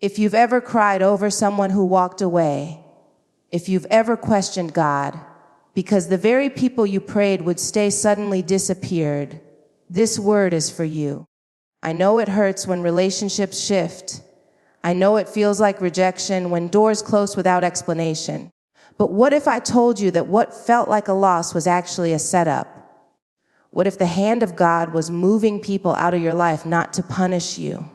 If you've ever cried over someone who walked away, if you've ever questioned God, because the very people you prayed would stay suddenly disappeared, this word is for you. I know it hurts when relationships shift. I know it feels like rejection when doors close without explanation. But what if I told you that what felt like a loss was actually a setup? What if the hand of God was moving people out of your life not to punish you,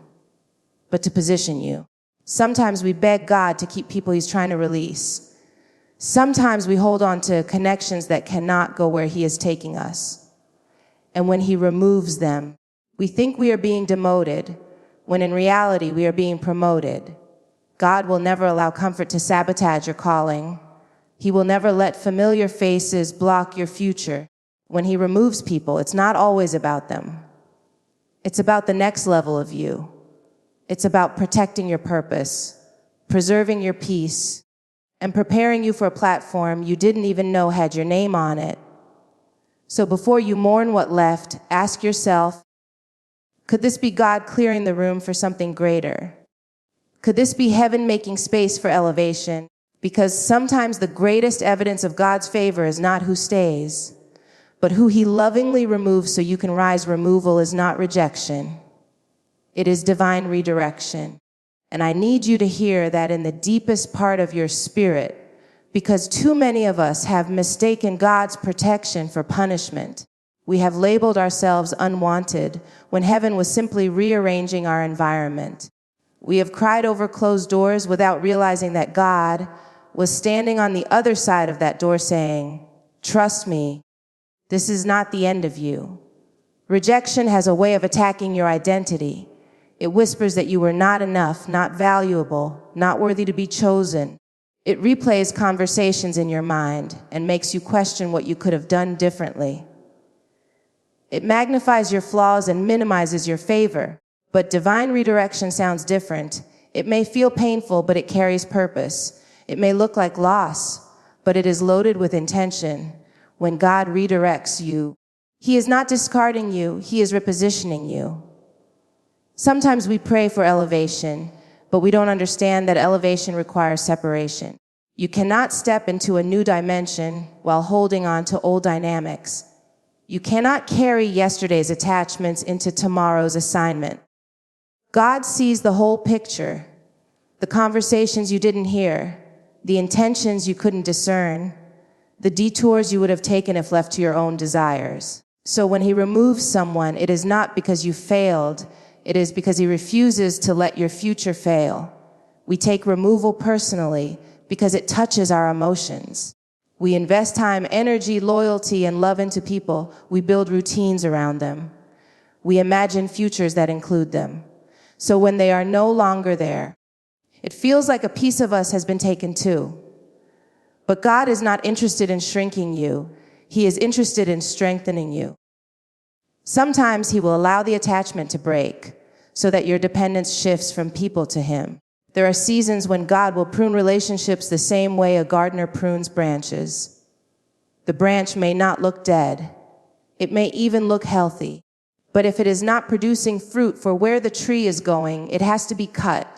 but to position you? Sometimes we beg God to keep people He's trying to release. Sometimes we hold on to connections that cannot go where He is taking us. And when He removes them, we think we are being demoted, when in reality we are being promoted. God will never allow comfort to sabotage your calling. He will never let familiar faces block your future. When He removes people, it's not always about them. It's about the next level of you. It's about protecting your purpose, preserving your peace, and preparing you for a platform you didn't even know had your name on it. So before you mourn what left, ask yourself, could this be God clearing the room for something greater? Could this be heaven making space for elevation? Because sometimes the greatest evidence of God's favor is not who stays, but who He lovingly removes so you can rise. Removal is not rejection. It is divine redirection. And I need you to hear that in the deepest part of your spirit, because too many of us have mistaken God's protection for punishment. We have labeled ourselves unwanted when heaven was simply rearranging our environment. We have cried over closed doors without realizing that God was standing on the other side of that door saying, "Trust me, this is not the end of you." Rejection has a way of attacking your identity. It whispers that you were not enough, not valuable, not worthy to be chosen. It replays conversations in your mind and makes you question what you could have done differently. It magnifies your flaws and minimizes your favor. But divine redirection sounds different. It may feel painful, but it carries purpose. It may look like loss, but it is loaded with intention. When God redirects you, He is not discarding you, He is repositioning you. Sometimes we pray for elevation, but we don't understand that elevation requires separation. You cannot step into a new dimension while holding on to old dynamics. You cannot carry yesterday's attachments into tomorrow's assignment. God sees the whole picture, the conversations you didn't hear, the intentions you couldn't discern, the detours you would have taken if left to your own desires. So when He removes someone, it is not because you failed, it is because He refuses to let your future fail. We take removal personally because it touches our emotions. We invest time, energy, loyalty, and love into people. We build routines around them. We imagine futures that include them. So when they are no longer there, it feels like a piece of us has been taken too. But God is not interested in shrinking you. He is interested in strengthening you. Sometimes He will allow the attachment to break so that your dependence shifts from people to Him. There are seasons when God will prune relationships the same way a gardener prunes branches. The branch may not look dead. It may even look healthy. But if it is not producing fruit for where the tree is going, it has to be cut.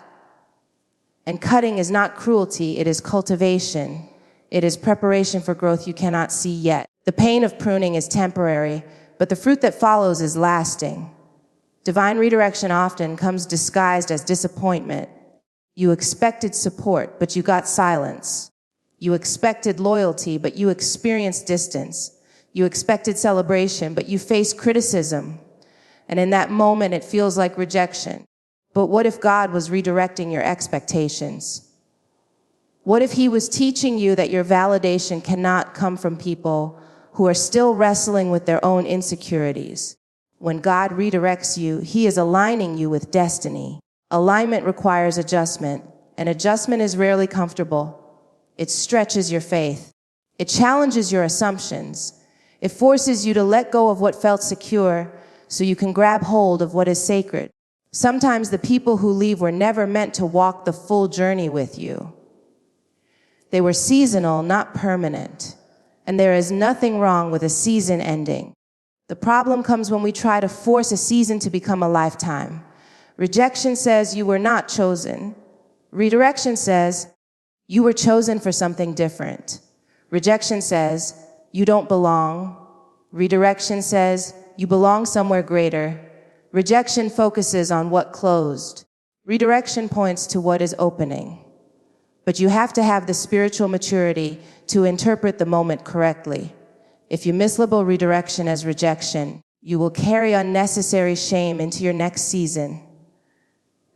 And cutting is not cruelty, it is cultivation. It is preparation for growth you cannot see yet. The pain of pruning is temporary, but the fruit that follows is lasting. Divine redirection often comes disguised as disappointment. You expected support, but you got silence. You expected loyalty, but you experienced distance. You expected celebration, but you faced criticism. And in that moment, it feels like rejection. But what if God was redirecting your expectations? What if He was teaching you that your validation cannot come from people who are still wrestling with their own insecurities? When God redirects you, He is aligning you with destiny. Alignment requires adjustment, and adjustment is rarely comfortable. It stretches your faith. It challenges your assumptions. It forces you to let go of what felt secure so you can grab hold of what is sacred. Sometimes the people who leave were never meant to walk the full journey with you. They were seasonal, not permanent. And there is nothing wrong with a season ending. The problem comes when we try to force a season to become a lifetime. Rejection says you were not chosen. Redirection says, you were chosen for something different. Rejection says, you don't belong. Redirection says, you belong somewhere greater. Rejection focuses on what closed. Redirection points to what is opening. But you have to have the spiritual maturity to interpret the moment correctly. If you mislabel redirection as rejection, you will carry unnecessary shame into your next season.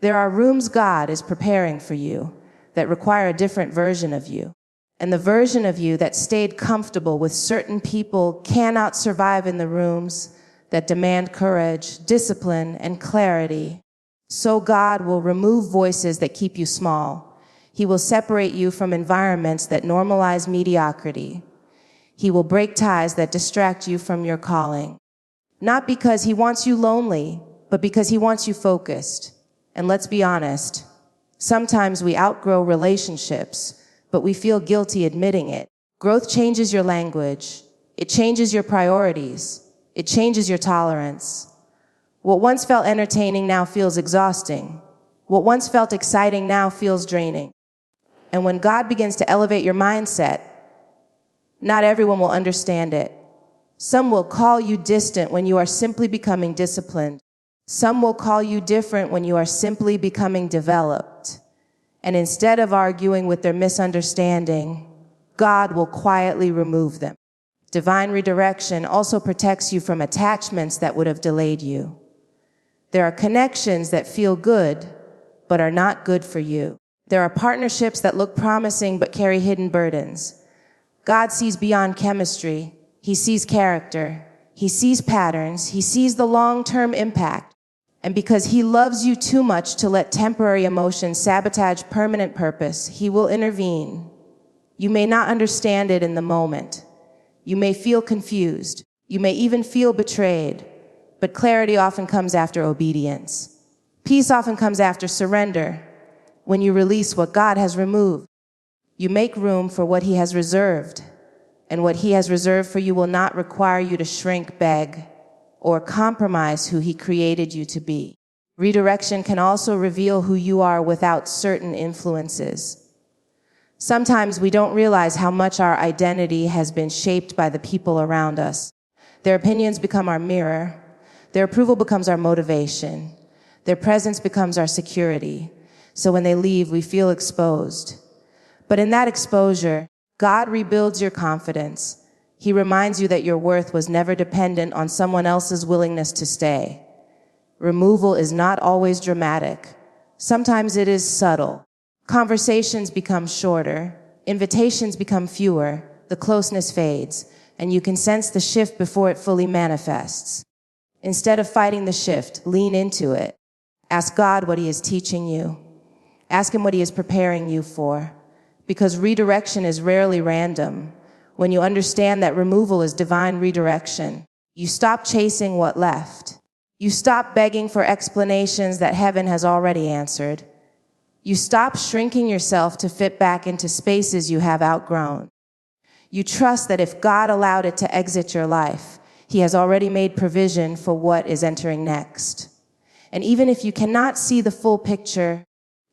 There are rooms God is preparing for you that require a different version of you. And the version of you that stayed comfortable with certain people cannot survive in the rooms that demand courage, discipline, and clarity. So God will remove voices that keep you small. He will separate you from environments that normalize mediocrity. He will break ties that distract you from your calling. Not because he wants you lonely, but because he wants you focused. And let's be honest, sometimes we outgrow relationships, but we feel guilty admitting it. Growth changes your language. It changes your priorities. It changes your tolerance. What once felt entertaining now feels exhausting. What once felt exciting now feels draining. And when God begins to elevate your mindset, not everyone will understand it. Some will call you distant when you are simply becoming disciplined. Some will call you different when you are simply becoming developed. And instead of arguing with their misunderstanding, God will quietly remove them. Divine redirection also protects you from attachments that would have delayed you. There are connections that feel good, but are not good for you. There are partnerships that look promising but carry hidden burdens. God sees beyond chemistry. He sees character. He sees patterns. He sees the long-term impact. And because he loves you too much to let temporary emotions sabotage permanent purpose, he will intervene. You may not understand it in the moment. You may feel confused. You may even feel betrayed. But clarity often comes after obedience. Peace often comes after surrender. When you release what God has removed, you make room for what he has reserved. And what he has reserved for you will not require you to shrink, beg, or compromise who he created you to be. Redirection can also reveal who you are without certain influences. Sometimes we don't realize how much our identity has been shaped by the people around us. Their opinions become our mirror. Their approval becomes our motivation. Their presence becomes our security. So when they leave, we feel exposed. But in that exposure, God rebuilds your confidence. He reminds you that your worth was never dependent on someone else's willingness to stay. Removal is not always dramatic. Sometimes it is subtle. Conversations become shorter. Invitations become fewer. The closeness fades, and you can sense the shift before it fully manifests. Instead of fighting the shift, lean into it. Ask God what he is teaching you. Ask him what he is preparing you for. Because redirection is rarely random. When you understand that removal is divine redirection, you stop chasing what left. You stop begging for explanations that heaven has already answered. You stop shrinking yourself to fit back into spaces you have outgrown. You trust that if God allowed it to exit your life, he has already made provision for what is entering next. And even if you cannot see the full picture,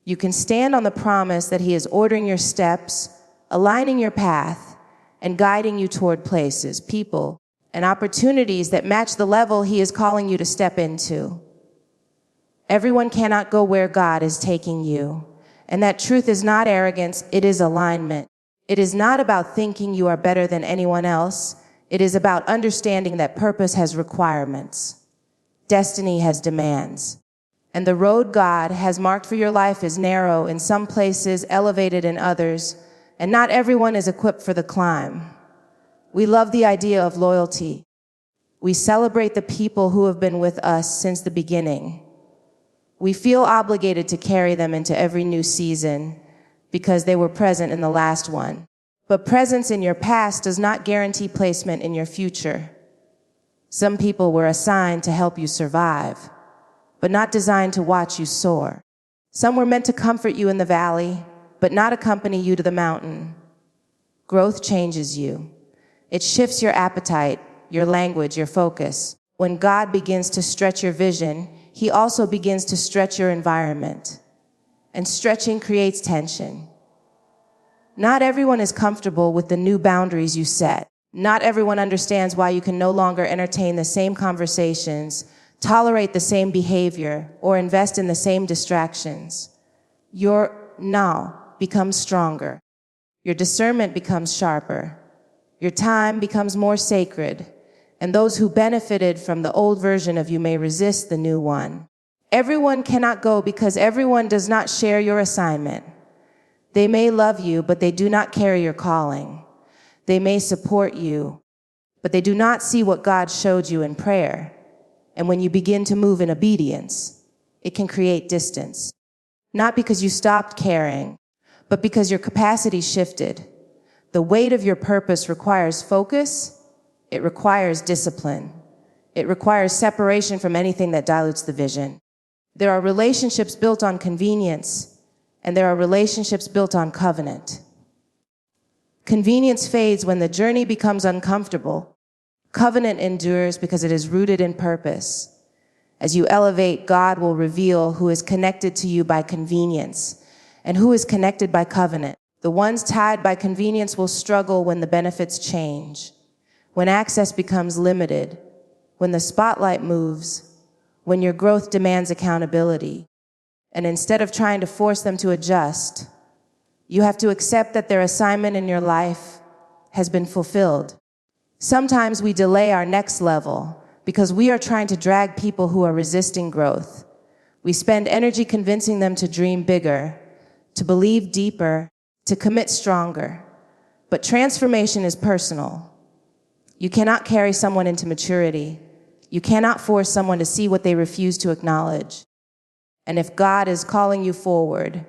you can stand on the promise that he is ordering your steps, aligning your path, and guiding you toward places, people, and opportunities that match the level he is calling you to step into. Everyone cannot go where God is taking you. And that truth is not arrogance, it is alignment. It is not about thinking you are better than anyone else. It is about understanding that purpose has requirements. Destiny has demands. And the road God has marked for your life is narrow in some places, elevated in others, and not everyone is equipped for the climb. We love the idea of loyalty. We celebrate the people who have been with us since the beginning. We feel obligated to carry them into every new season because they were present in the last one. But presence in your past does not guarantee placement in your future. Some people were assigned to help you survive, but not designed to watch you soar. Some were meant to comfort you in the valley, but not accompany you to the mountain. Growth changes you. It shifts your appetite, your language, your focus. When God begins to stretch your vision, he also begins to stretch your environment. and stretching creates tension. Not everyone is comfortable with the new boundaries you set. Not everyone understands why you can no longer entertain the same conversations, tolerate the same behavior, or invest in the same distractions. Your now becomes stronger. Your discernment becomes sharper. Your time becomes more sacred. And those who benefited from the old version of you may resist the new one. Everyone cannot go because everyone does not share your assignment. They may love you, but they do not carry your calling. They may support you, but they do not see what God showed you in prayer. And when you begin to move in obedience, it can create distance. Not because you stopped caring, but because your capacity shifted. The weight of your purpose requires focus. It requires discipline. It requires separation from anything that dilutes the vision. There are relationships built on convenience, and there are relationships built on covenant. Convenience fades when the journey becomes uncomfortable. Covenant endures because it is rooted in purpose. As you elevate, God will reveal who is connected to you by convenience and who is connected by covenant. The ones tied by convenience will struggle when the benefits change, when access becomes limited, when the spotlight moves, when your growth demands accountability. And instead of trying to force them to adjust, you have to accept that their assignment in your life has been fulfilled. Sometimes we delay our next level because we are trying to drag people who are resisting growth. We spend energy convincing them to dream bigger, to believe deeper, to commit stronger. But transformation is personal. You cannot carry someone into maturity. You cannot force someone to see what they refuse to acknowledge. And if God is calling you forward,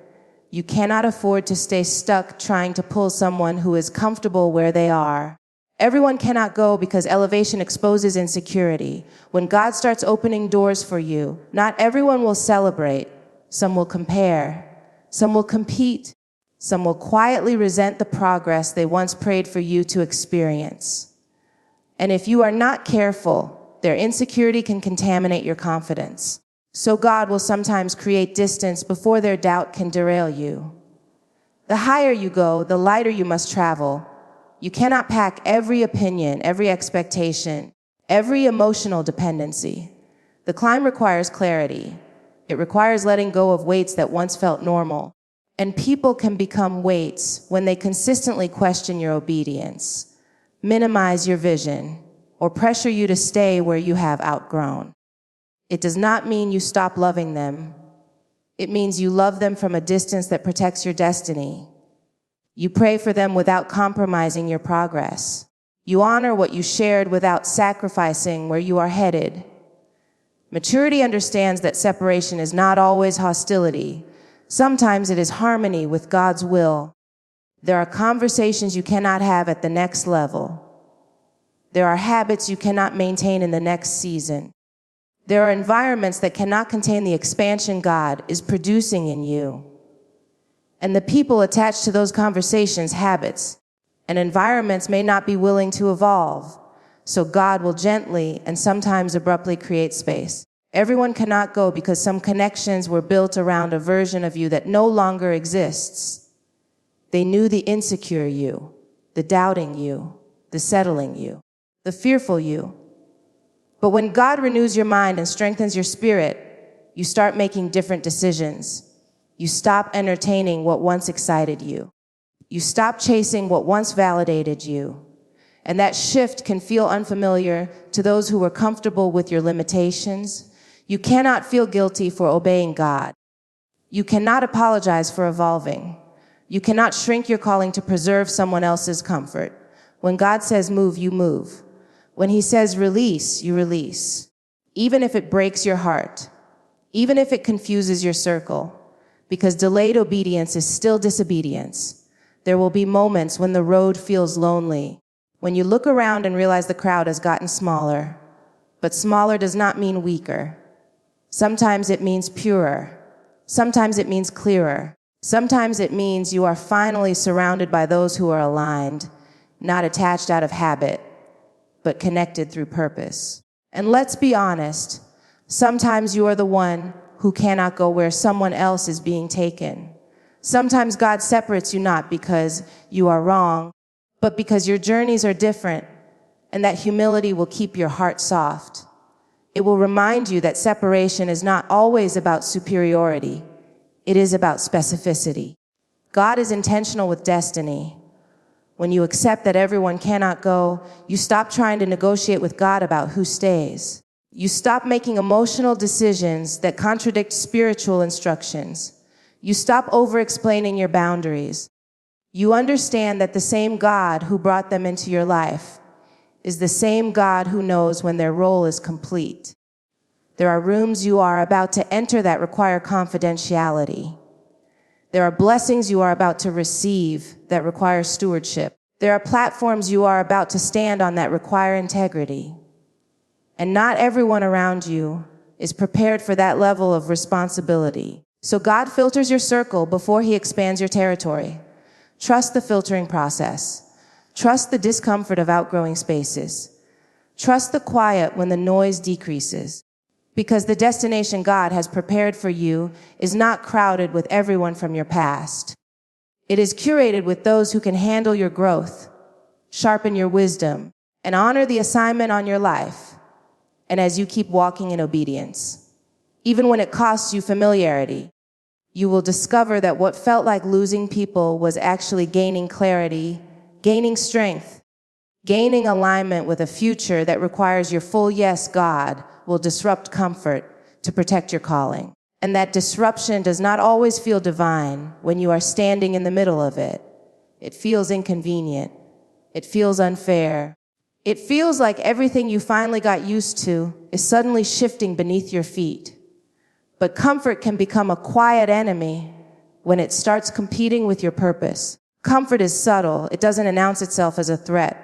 you cannot afford to stay stuck trying to pull someone who is comfortable where they are. Everyone cannot go because elevation exposes insecurity. When God starts opening doors for you, not everyone will celebrate. Some will compare. Some will compete. Some will quietly resent the progress they once prayed for you to experience. And if you are not careful, their insecurity can contaminate your confidence. So God will sometimes create distance before their doubt can derail you. The higher you go, the lighter you must travel. You cannot pack every opinion, every expectation, every emotional dependency. The climb requires clarity. It requires letting go of weights that once felt normal. And people can become weights when they consistently question your obedience, minimize your vision, or pressure you to stay where you have outgrown. It does not mean you stop loving them. It means you love them from a distance that protects your destiny. You pray for them without compromising your progress. You honor what you shared without sacrificing where you are headed. Maturity understands that separation is not always hostility. Sometimes it is harmony with God's will. There are conversations you cannot have at the next level. There are habits you cannot maintain in the next season. There are environments that cannot contain the expansion God is producing in you. And the people attached to those conversations, habits, and environments may not be willing to evolve. So God will gently and sometimes abruptly create space. Everyone cannot go because some connections were built around a version of you that no longer exists. They knew the insecure you, the doubting you, the settling you, the fearful you. But when God renews your mind and strengthens your spirit, you start making different decisions. You stop entertaining what once excited you. You stop chasing what once validated you. And that shift can feel unfamiliar to those who were comfortable with your limitations. You cannot feel guilty for obeying God. You cannot apologize for evolving. You cannot shrink your calling to preserve someone else's comfort. When God says move, you move. When he says release, you release. Even if it breaks your heart, even if it confuses your circle, because delayed obedience is still disobedience. There will be moments when the road feels lonely, when you look around and realize the crowd has gotten smaller. But smaller does not mean weaker. Sometimes it means purer. Sometimes it means clearer. Sometimes it means you are finally surrounded by those who are aligned, not attached out of habit, but connected through purpose. And let's be honest, sometimes you are the one who cannot go where someone else is being taken. Sometimes God separates you not because you are wrong, but because your journeys are different, and that humility will keep your heart soft. It will remind you that separation is not always about superiority. It is about specificity. God is intentional with destiny. When you accept that everyone cannot go, you stop trying to negotiate with God about who stays. You stop making emotional decisions that contradict spiritual instructions. You stop over-explaining your boundaries. You understand that the same God who brought them into your life is the same God who knows when their role is complete. There are rooms you are about to enter that require confidentiality. There are blessings you are about to receive that require stewardship. There are platforms you are about to stand on that require integrity. And not everyone around you is prepared for that level of responsibility. So God filters your circle before he expands your territory. Trust the filtering process. Trust the discomfort of outgrowing spaces. Trust the quiet when the noise decreases. Because the destination God has prepared for you is not crowded with everyone from your past. It is curated with those who can handle your growth, sharpen your wisdom, and honor the assignment on your life. And as you keep walking in obedience, even when it costs you familiarity, you will discover that what felt like losing people was actually gaining clarity, gaining strength, gaining alignment with a future that requires your full yes. God will disrupt comfort to protect your calling. And that disruption does not always feel divine when you are standing in the middle of it. It feels inconvenient. It feels unfair. It feels like everything you finally got used to is suddenly shifting beneath your feet. But comfort can become a quiet enemy when it starts competing with your purpose. Comfort is subtle. It doesn't announce itself as a threat.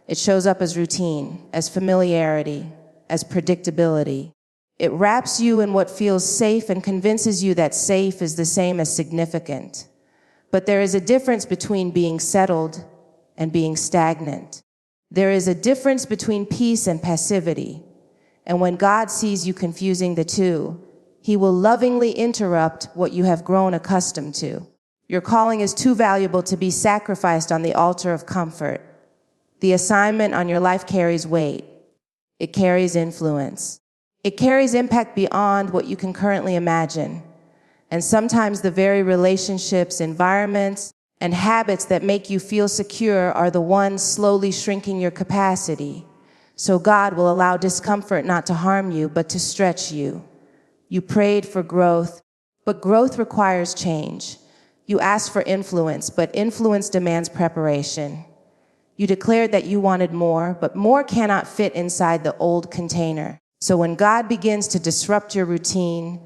It shows up as routine, as familiarity, as predictability. It wraps you in what feels safe and convinces you that safe is the same as significant. But there is a difference between being settled and being stagnant. There is a difference between peace and passivity. And when God sees you confusing the two, he will lovingly interrupt what you have grown accustomed to. Your calling is too valuable to be sacrificed on the altar of comfort. The assignment on your life carries weight. It carries influence. It carries impact beyond what you can currently imagine. And sometimes the very relationships, environments, and habits that make you feel secure are the ones slowly shrinking your capacity. So God will allow discomfort not to harm you, but to stretch you. You prayed for growth, but growth requires change. You asked for influence, but influence demands preparation. You declared that you wanted more, but more cannot fit inside the old container. So when God begins to disrupt your routine,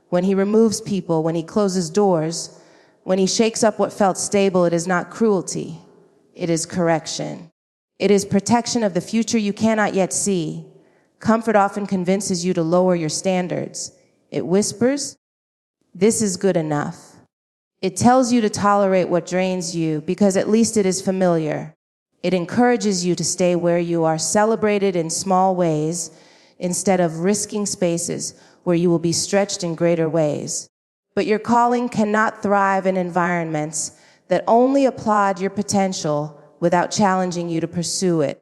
when he removes people, when he closes doors, when he shakes up what felt stable, it is not cruelty. It is correction. It is protection of the future you cannot yet see. Comfort often convinces you to lower your standards. It whispers, "This is good enough." It tells you to tolerate what drains you because at least it is familiar. It encourages you to stay where you are celebrated in small ways instead of risking spaces where you will be stretched in greater ways. But your calling cannot thrive in environments that only applaud your potential without challenging you to pursue it.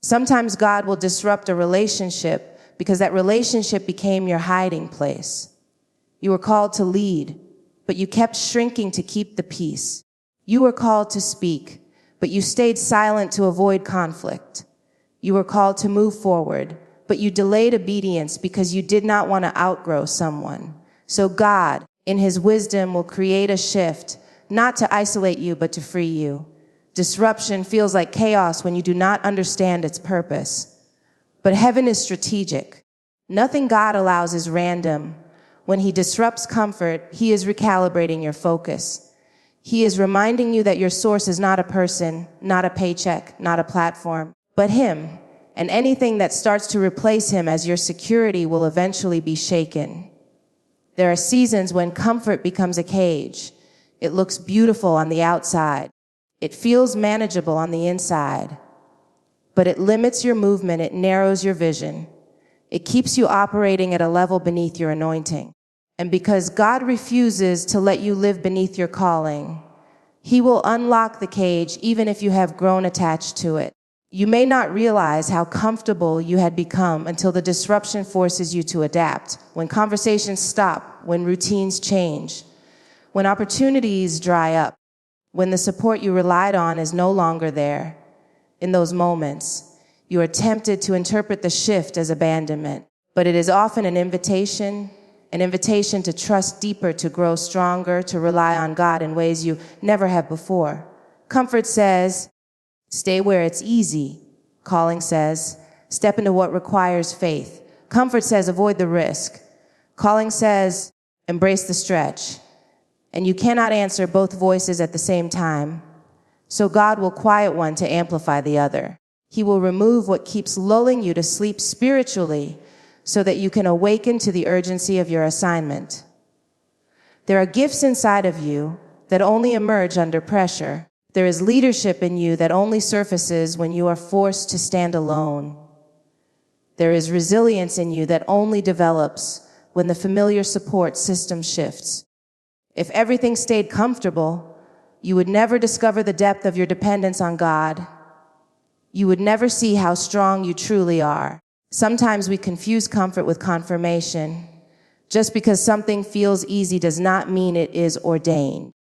Sometimes God will disrupt a relationship because that relationship became your hiding place. You were called to lead, but you kept shrinking to keep the peace. You were called to speak, but you stayed silent to avoid conflict. You were called to move forward, but you delayed obedience because you did not want to outgrow someone. So God, in his wisdom, will create a shift, not to isolate you, but to free you. Disruption feels like chaos when you do not understand its purpose. But heaven is strategic. Nothing God allows is random. When he disrupts comfort, he is recalibrating your focus. He is reminding you that your source is not a person, not a paycheck, not a platform, but him. And anything that starts to replace him as your security will eventually be shaken. There are seasons when comfort becomes a cage. It looks beautiful on the outside. It feels manageable on the inside. But it limits your movement. It narrows your vision. It keeps you operating at a level beneath your anointing. And because God refuses to let you live beneath your calling, He will unlock the cage even if you have grown attached to it. You may not realize how comfortable you had become until the disruption forces you to adapt, when conversations stop, when routines change, when opportunities dry up, when the support you relied on is no longer there. In those moments, you are tempted to interpret the shift as abandonment, but it is often an invitation to trust deeper, to grow stronger, to rely on God in ways you never have before. Comfort says, stay where it's easy. Calling says, step into what requires faith. Comfort says, avoid the risk. Calling says, embrace the stretch. And you cannot answer both voices at the same time. So God will quiet one to amplify the other. He will remove what keeps lulling you to sleep spiritually so that you can awaken to the urgency of your assignment. There are gifts inside of you that only emerge under pressure. There is leadership in you that only surfaces when you are forced to stand alone. There is resilience in you that only develops when the familiar support system shifts. If everything stayed comfortable, you would never discover the depth of your dependence on God. You would never see how strong you truly are. Sometimes we confuse comfort with confirmation. Just because something feels easy does not mean it is ordained.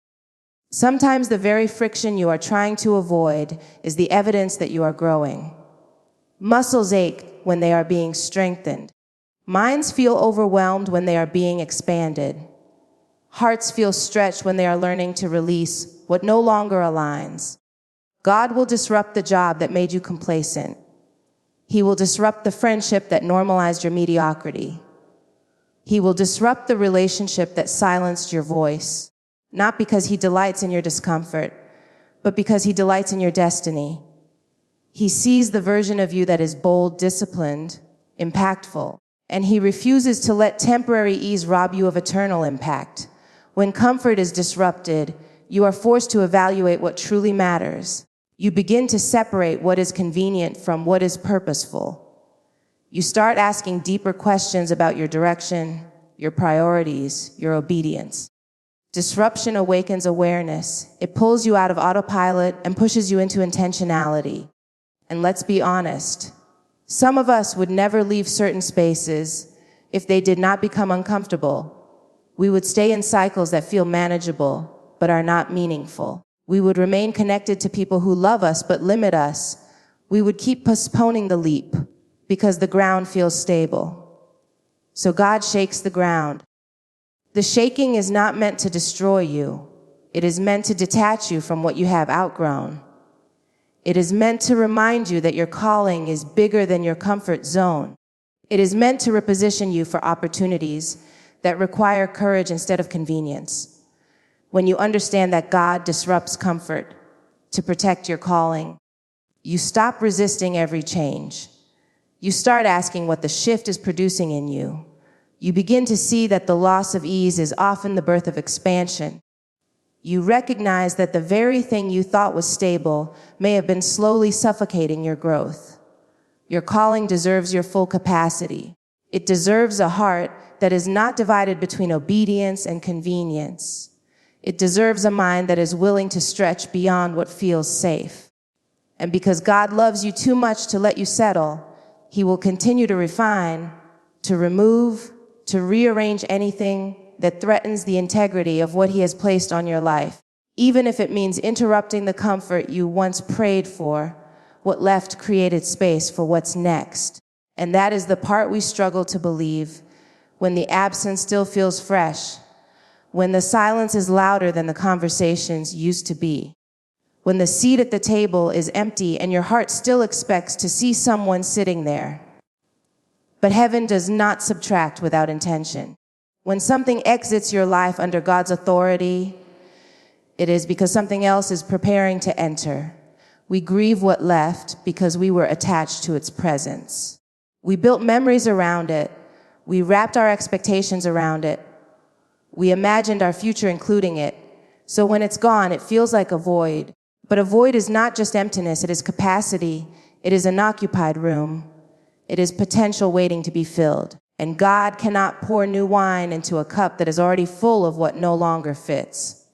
Sometimes the very friction you are trying to avoid is the evidence that you are growing. Muscles ache when they are being strengthened. Minds feel overwhelmed when they are being expanded. Hearts feel stretched when they are learning to release what no longer aligns. God will disrupt the job that made you complacent. He will disrupt the friendship that normalized your mediocrity. He will disrupt the relationship that silenced your voice, not because He delights in your discomfort, but because He delights in your destiny. He sees the version of you that is bold, disciplined, impactful, and He refuses to let temporary ease rob you of eternal impact. When comfort is disrupted, you are forced to evaluate what truly matters. You begin to separate what is convenient from what is purposeful. You start asking deeper questions about your direction, your priorities, your obedience. Disruption awakens awareness. It pulls you out of autopilot and pushes you into intentionality. And let's be honest, some of us would never leave certain spaces if they did not become uncomfortable. We would stay in cycles that feel manageable but are not meaningful. We would remain connected to people who love us but limit us. We would keep postponing the leap because the ground feels stable. So God shakes the ground. The shaking is not meant to destroy you. It is meant to detach you from what you have outgrown. It is meant to remind you that your calling is bigger than your comfort zone. It is meant to reposition you for opportunities that require courage instead of convenience. When you understand that God disrupts comfort to protect your calling, you stop resisting every change. You start asking what the shift is producing in you. You begin to see that the loss of ease is often the birth of expansion. You recognize that the very thing you thought was stable may have been slowly suffocating your growth. Your calling deserves your full capacity. It deserves a heart that is not divided between obedience and convenience. It deserves a mind that is willing to stretch beyond what feels safe. And because God loves you too much to let you settle, He will continue to refine, to remove, to rearrange anything that threatens the integrity of what He has placed on your life, even if it means interrupting the comfort you once prayed for. What left created space for what's next. And that is the part we struggle to believe when the absence still feels fresh, when the silence is louder than the conversations used to be, when the seat at the table is empty and your heart still expects to see someone sitting there. But heaven does not subtract without intention. When something exits your life under God's authority, it is because something else is preparing to enter. We grieve what left because we were attached to its presence. We built memories around it. We wrapped our expectations around it. We imagined our future including it. So when it's gone, it feels like a void. But a void is not just emptiness, it is capacity. It is an occupied room. It is potential waiting to be filled. And God cannot pour new wine into a cup that is already full of what no longer fits.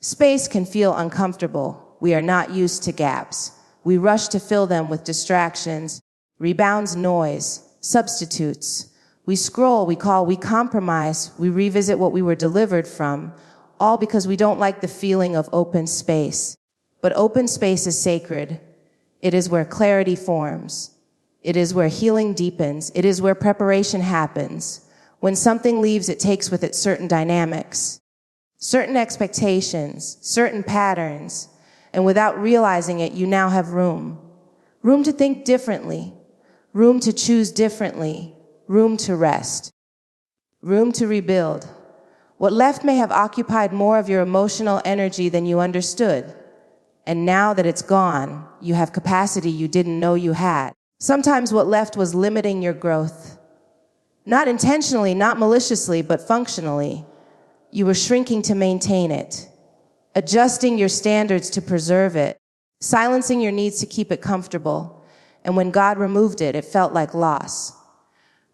Space can feel uncomfortable. We are not used to gaps. We rush to fill them with distractions, rebounds, noise, substitutes. We scroll, we call, we compromise, we revisit what we were delivered from, all because we don't like the feeling of open space. But open space is sacred. It is where clarity forms. It is where healing deepens. It is where preparation happens. When something leaves, it takes with it certain dynamics, certain expectations, certain patterns, and without realizing it, you now have room. Room to think differently, room to choose differently, room to rest, room to rebuild. What left may have occupied more of your emotional energy than you understood. And now that it's gone, you have capacity you didn't know you had. Sometimes what left was limiting your growth. Not intentionally, not maliciously, but functionally. You were shrinking to maintain it, adjusting your standards to preserve it, silencing your needs to keep it comfortable. And when God removed it, it felt like loss.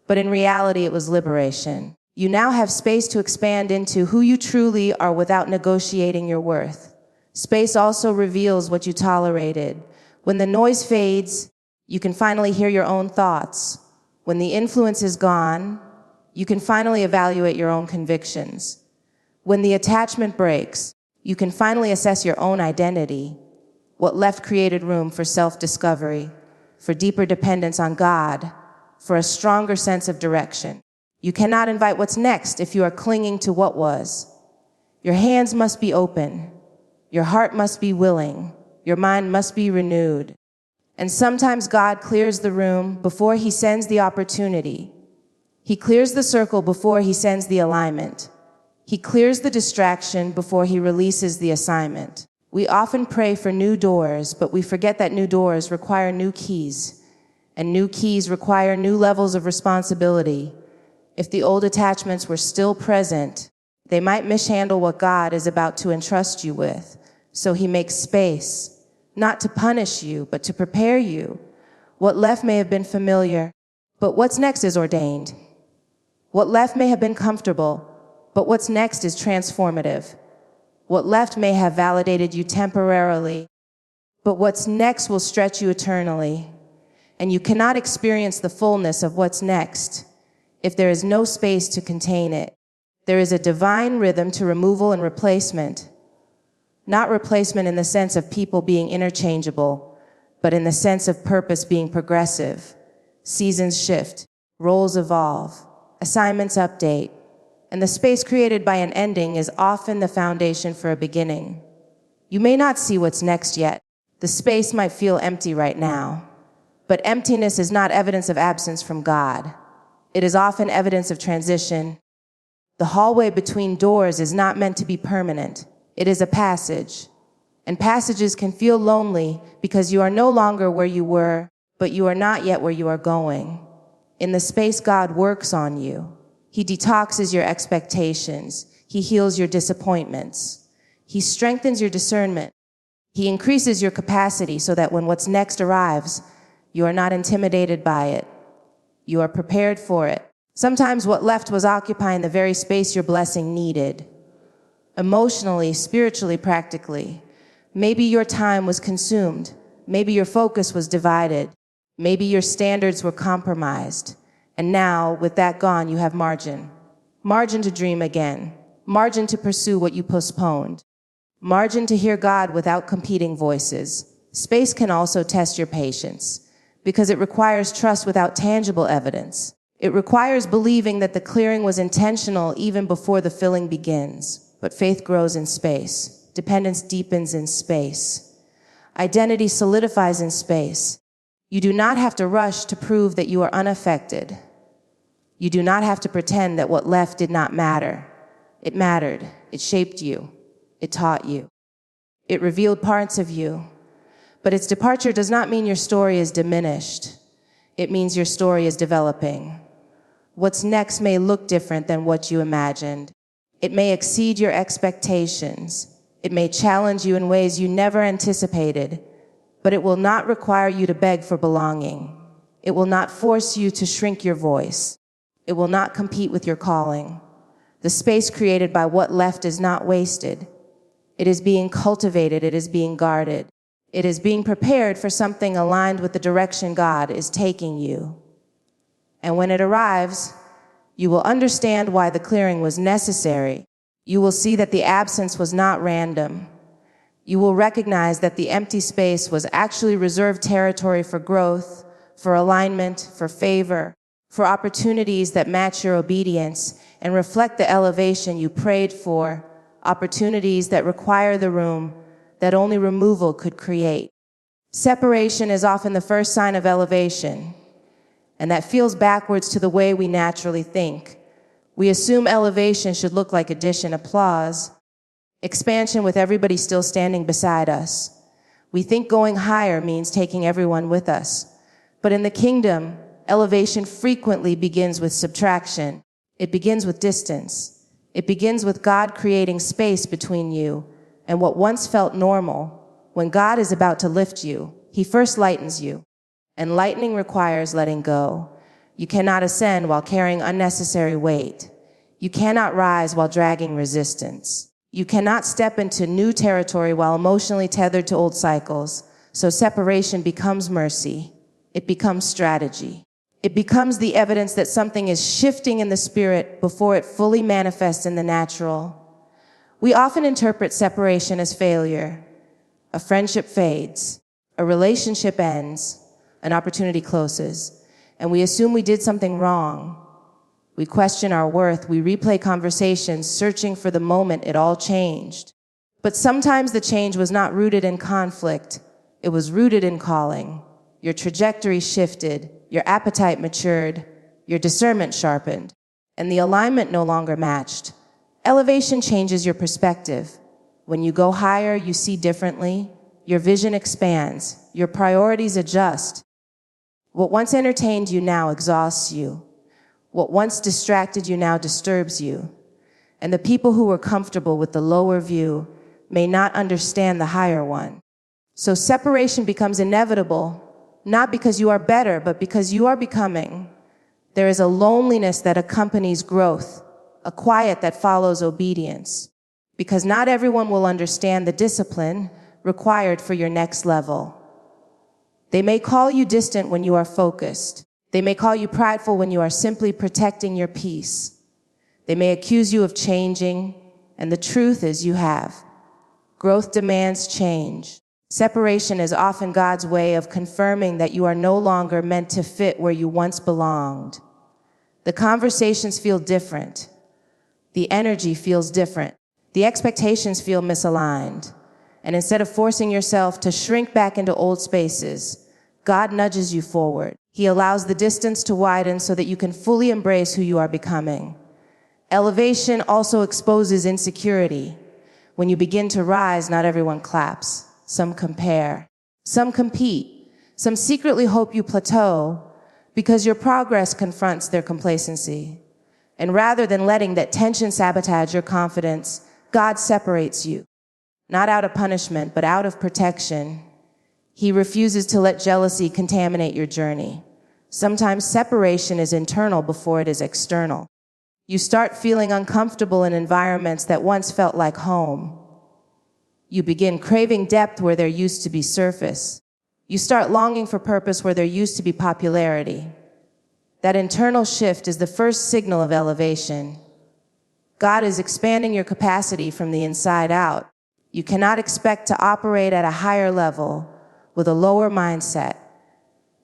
But in reality, it was liberation. You now have space to expand into who you truly are without negotiating your worth. Space also reveals what you tolerated. When the noise fades, you can finally hear your own thoughts. When the influence is gone, you can finally evaluate your own convictions. When the attachment breaks, you can finally assess your own identity. What left created room for self-discovery, for deeper dependence on God, for a stronger sense of direction. You cannot invite what's next if you are clinging to what was. Your hands must be open. Your heart must be willing. Your mind must be renewed. And sometimes God clears the room before he sends the opportunity. He clears the circle before he sends the alignment. He clears the distraction before he releases the assignment. We often pray for new doors, but we forget that new doors require new keys, and new keys require new levels of responsibility. If the old attachments were still present, they might mishandle what God is about to entrust you with. So he makes space, not to punish you, but to prepare you. What left may have been familiar, but what's next is ordained. What left may have been comfortable, but what's next is transformative. What left may have validated you temporarily, but what's next will stretch you eternally. And you cannot experience the fullness of what's next if there is no space to contain it. There is a divine rhythm to removal and replacement. Not replacement in the sense of people being interchangeable, but in the sense of purpose being progressive. Seasons shift, roles evolve, assignments update, and the space created by an ending is often the foundation for a beginning. You may not see what's next yet. The space might feel empty right now, but emptiness is not evidence of absence from God. It is often evidence of transition. The hallway between doors is not meant to be permanent. It is a passage, and passages can feel lonely because you are no longer where you were, but you are not yet where you are going. In the space, God works on you. He detoxes your expectations. He heals your disappointments. He strengthens your discernment. He increases your capacity so that when what's next arrives, you are not intimidated by it. You are prepared for it. Sometimes what left was occupying the very space your blessing needed. Emotionally, spiritually, practically. Maybe your time was consumed. Maybe your focus was divided. Maybe your standards were compromised. And now, with that gone, you have margin. Margin to dream again. Margin to pursue what you postponed. Margin to hear God without competing voices. Space can also test your patience because it requires trust without tangible evidence. It requires believing that the clearing was intentional even before the filling begins. But faith grows in space. Dependence deepens in space. Identity solidifies in space. You do not have to rush to prove that you are unaffected. You do not have to pretend that what left did not matter. It mattered. It shaped you. It taught you. It revealed parts of you. But its departure does not mean your story is diminished. It means your story is developing. What's next may look different than what you imagined. It may exceed your expectations. It may challenge you in ways you never anticipated, but it will not require you to beg for belonging. It will not force you to shrink your voice. It will not compete with your calling. The space created by what left is not wasted. It is being cultivated. It is being guarded. It is being prepared for something aligned with the direction God is taking you. And when it arrives, you will understand why the clearing was necessary. You will see that the absence was not random. You will recognize that the empty space was actually reserved territory for growth, for alignment, for favor, for opportunities that match your obedience and reflect the elevation you prayed for, opportunities that require the room that only removal could create. Separation is often the first sign of elevation, and that feels backwards to the way we naturally think. We assume elevation should look like addition, applause, expansion with everybody still standing beside us. We think going higher means taking everyone with us. But in the kingdom, elevation frequently begins with subtraction. It begins with distance. It begins with God creating space between you and what once felt normal. When God is about to lift you, He first lightens you. And lightening requires letting go. You cannot ascend while carrying unnecessary weight. You cannot rise while dragging resistance. You cannot step into new territory while emotionally tethered to old cycles. So separation becomes mercy. It becomes strategy. It becomes the evidence that something is shifting in the spirit before it fully manifests in the natural. We often interpret separation as failure. A friendship fades. A relationship ends. An opportunity closes. And we assume we did something wrong. We question our worth. We replay conversations, searching for the moment it all changed. But sometimes the change was not rooted in conflict. It was rooted in calling. Your trajectory shifted. Your appetite matured. Your discernment sharpened. And the alignment no longer matched. Elevation changes your perspective. When you go higher, you see differently. Your vision expands. Your priorities adjust. What once entertained you now exhausts you. What once distracted you now disturbs you. And the people who were comfortable with the lower view may not understand the higher one. So separation becomes inevitable, not because you are better, but because you are becoming. There is a loneliness that accompanies growth, a quiet that follows obedience, because not everyone will understand the discipline required for your next level. They may call you distant when you are focused. They may call you prideful when you are simply protecting your peace. They may accuse you of changing, and the truth is you have. Growth demands change. Separation is often God's way of confirming that you are no longer meant to fit where you once belonged. The conversations feel different. The energy feels different. The expectations feel misaligned. And instead of forcing yourself to shrink back into old spaces, God nudges you forward. He allows the distance to widen so that you can fully embrace who you are becoming. Elevation also exposes insecurity. When you begin to rise, not everyone claps. Some compare. Some compete. Some secretly hope you plateau because your progress confronts their complacency. And rather than letting that tension sabotage your confidence, God separates you. Not out of punishment, but out of protection. He refuses to let jealousy contaminate your journey. Sometimes separation is internal before it is external. You start feeling uncomfortable in environments that once felt like home. You begin craving depth where there used to be surface. You start longing for purpose where there used to be popularity. That internal shift is the first signal of elevation. God is expanding your capacity from the inside out. You cannot expect to operate at a higher level with a lower mindset.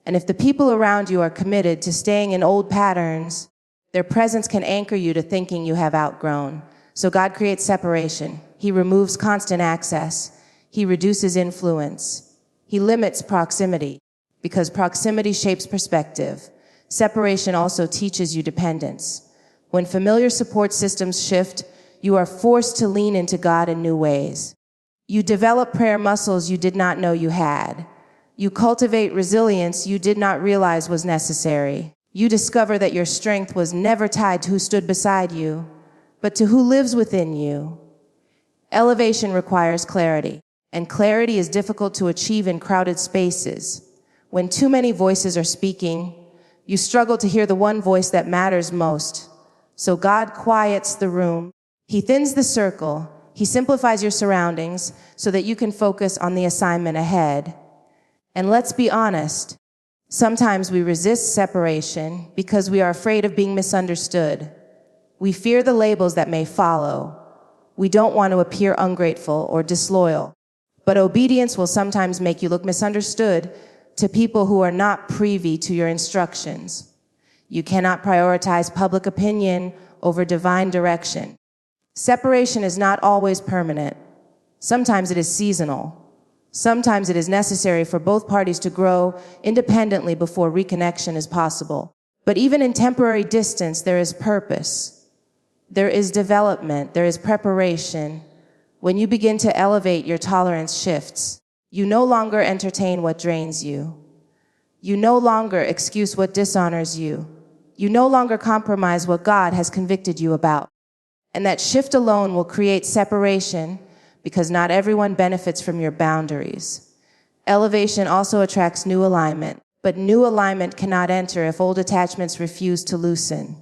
And if the people around you are committed to staying in old patterns, their presence can anchor you to thinking you have outgrown. So God creates separation. He removes constant access. He reduces influence. He limits proximity because proximity shapes perspective. Separation also teaches you dependence. When familiar support systems shift, you are forced to lean into God in new ways. You develop prayer muscles you did not know you had. You cultivate resilience you did not realize was necessary. You discover that your strength was never tied to who stood beside you, but to who lives within you. Elevation requires clarity, and clarity is difficult to achieve in crowded spaces. When too many voices are speaking, You struggle to hear the one voice that matters most. So God quiets the room. He thins the circle. He simplifies your surroundings so that you can focus on the assignment ahead. And let's be honest, sometimes we resist separation because we are afraid of being misunderstood. We fear the labels that may follow. We don't want to appear ungrateful or disloyal. But obedience will sometimes make you look misunderstood to people who are not privy to your instructions. You cannot prioritize public opinion over divine direction. Separation is not always permanent. Sometimes it is seasonal. Sometimes it is necessary for both parties to grow independently before reconnection is possible. But even in temporary distance, there is purpose. There is development. There is preparation. When you begin to elevate, your tolerance shifts. You no longer entertain what drains you. You no longer excuse what dishonors you. You no longer compromise what God has convicted you about. And that shift alone will create separation because not everyone benefits from your boundaries. Elevation also attracts new alignment, but new alignment cannot enter if old attachments refuse to loosen.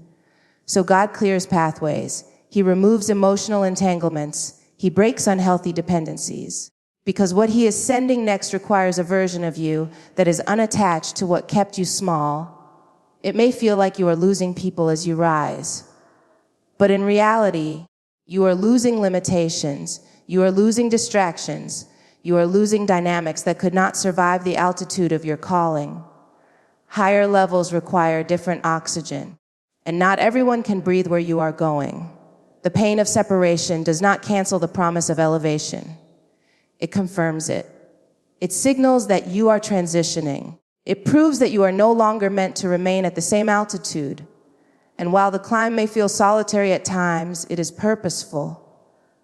So God clears pathways. He removes emotional entanglements. He breaks unhealthy dependencies. Because what he is sending next requires a version of you that is unattached to what kept you small. It may feel like you are losing people as you rise. But in reality, you are losing limitations, you are losing distractions, you are losing dynamics that could not survive the altitude of your calling. Higher levels require different oxygen, and not everyone can breathe where you are going. The pain of separation does not cancel the promise of elevation. It confirms it. It signals that you are transitioning. It proves that you are no longer meant to remain at the same altitude. And while the climb may feel solitary at times, it is purposeful.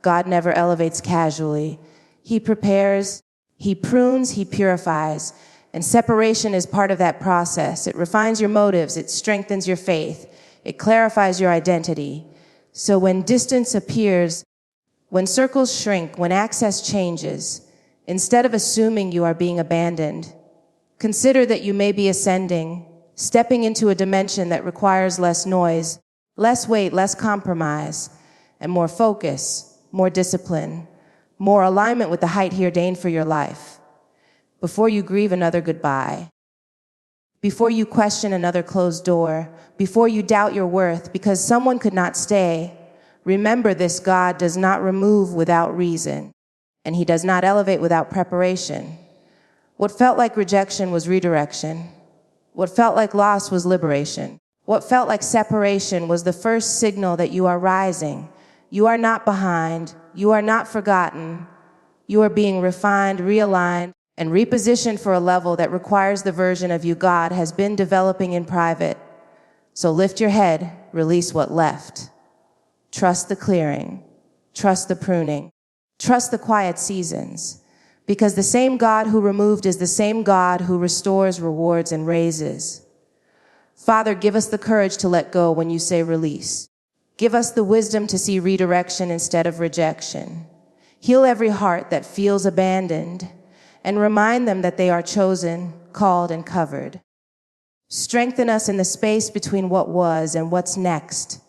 God never elevates casually. He prepares, he prunes, he purifies. And separation is part of that process. It refines your motives, it strengthens your faith, it clarifies your identity. So when distance appears, when circles shrink, when access changes, instead of assuming you are being abandoned, consider that you may be ascending, stepping into a dimension that requires less noise, less weight, less compromise, and more focus, more discipline, more alignment with the height he ordained for your life. Before you grieve another goodbye, before you question another closed door, before you doubt your worth because someone could not stay, remember this: God does not remove without reason, and he does not elevate without preparation. What felt like rejection was redirection. What felt like loss was liberation. What felt like separation was the first signal that you are rising. You are not behind. You are not forgotten. You are being refined, realigned, and repositioned for a level that requires the version of you God has been developing in private. So lift your head, release what left. Trust the clearing. Trust the pruning. Trust the quiet seasons. Because the same God who removed is the same God who restores, rewards, and raises. Father, give us the courage to let go when you say release. Give us the wisdom to see redirection instead of rejection. Heal every heart that feels abandoned, and remind them that they are chosen, called, and covered. Strengthen us in the space between what was and what's next.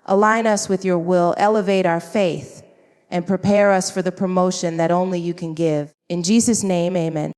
Align us with your will, elevate our faith, and prepare us for the promotion that only you can give. In Jesus' name, amen.